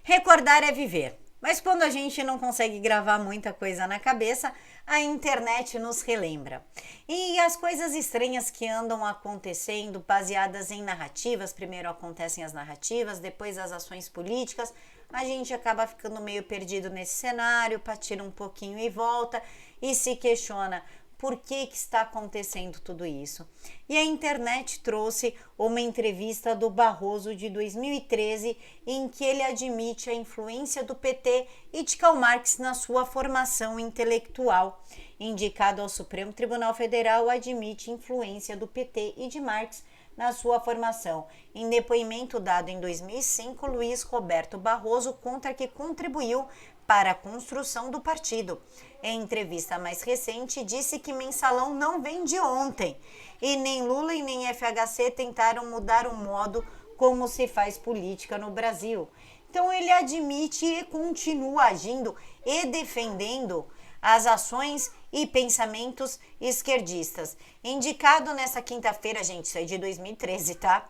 Recordar é viver. Mas quando a gente não consegue gravar muita coisa na cabeça, a internet nos relembra. E as coisas estranhas que andam acontecendo, baseadas em narrativas, primeiro acontecem as narrativas, depois as ações políticas, a gente acaba ficando meio perdido nesse cenário, patira um pouquinho e volta e se questiona por que está acontecendo tudo isso. E a internet trouxe uma entrevista do Barroso de 2013 em que ele admite a influência do PT e de Karl Marx na sua formação intelectual. Indicado ao Supremo Tribunal Federal, admite influência do PT e de Marx na sua formação. Em depoimento dado em 2005, Luiz Roberto Barroso conta que contribuiu para a construção do partido. Em entrevista mais recente, disse que mensalão não vem de ontem e nem Lula e nem FHC tentaram mudar o modo como se faz política no Brasil. Então ele admite e continua agindo e defendendo as ações e pensamentos esquerdistas. Indicado nessa quinta-feira, gente, isso é de 2013, tá?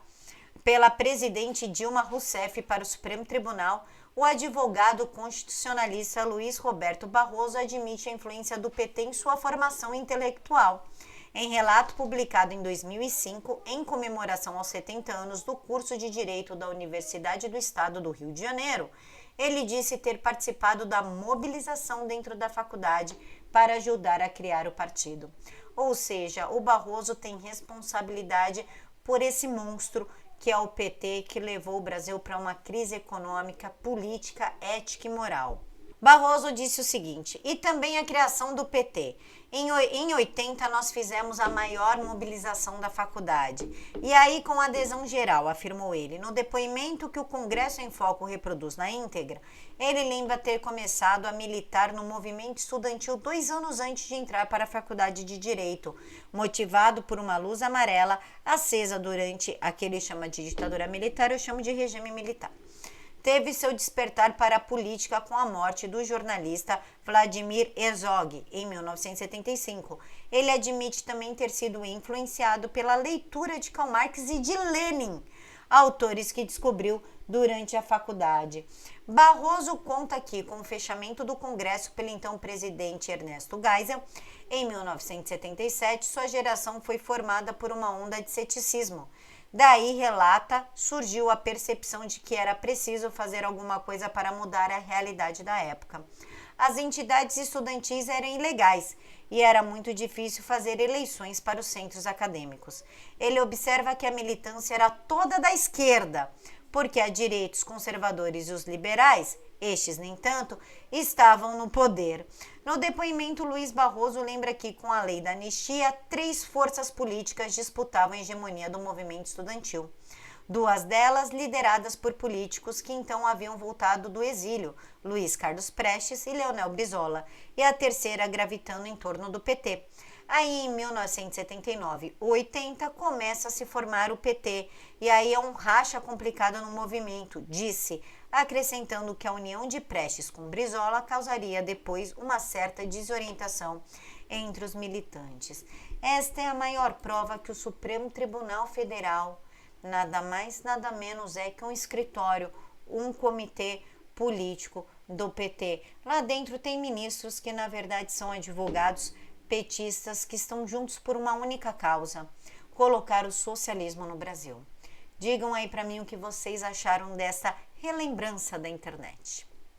Pela presidente Dilma Rousseff para o Supremo Tribunal, o advogado constitucionalista Luiz Roberto Barroso admite a influência do PT em sua formação intelectual. Em relato publicado em 2005, em comemoração aos 70 anos do curso de Direito da Universidade do Estado do Rio de Janeiro, ele disse ter participado da mobilização dentro da faculdade para ajudar a criar o partido. Ou seja, o Barroso tem responsabilidade por esse monstro que é o PT, que levou o Brasil para uma crise econômica, política, ética e moral. Barroso disse o seguinte: e também a criação do PT. Em 80 nós fizemos a maior mobilização da faculdade. E aí com adesão geral, afirmou ele. No depoimento que o Congresso em Foco reproduz na íntegra, ele lembra ter começado a militar no movimento estudantil 2 anos antes de entrar para a Faculdade de Direito, motivado por uma luz amarela acesa durante aquele chama de ditadura militar, eu chamo de regime militar. Teve seu despertar para a política com a morte do jornalista Vladimir Herzog, em 1975. Ele admite também ter sido influenciado pela leitura de Karl Marx e de Lenin, autores que descobriu durante a faculdade. Barroso conta que, com o fechamento do Congresso pelo então presidente Ernesto Geisel, em 1977, sua geração foi formada por uma onda de ceticismo. Daí, relata, surgiu a percepção de que era preciso fazer alguma coisa para mudar a realidade da época. As entidades estudantis eram ilegais e era muito difícil fazer eleições para os centros acadêmicos. Ele observa que a militância era toda da esquerda, porque a direita, os conservadores e os liberais, estes, nem tanto, estavam no poder. No depoimento, Luiz Barroso lembra que, com a lei da anistia, 3 forças políticas disputavam a hegemonia do movimento estudantil. 2 delas lideradas por políticos que então haviam voltado do exílio, Luiz Carlos Prestes e Leonel Brizola, e a terceira gravitando em torno do PT. Aí, em 1979 ou 80, começa a se formar o PT, e aí é um racha complicado no movimento, disse, acrescentando que a união de Prestes com Brizola causaria depois uma certa desorientação entre os militantes. Esta é a maior prova que o Supremo Tribunal Federal nada mais, nada menos é que um escritório, um comitê político do PT. Lá dentro tem ministros que, na verdade, são advogados petistas que estão juntos por uma única causa: colocar o socialismo no Brasil. Digam aí para mim o que vocês acharam dessa relembrança da internet.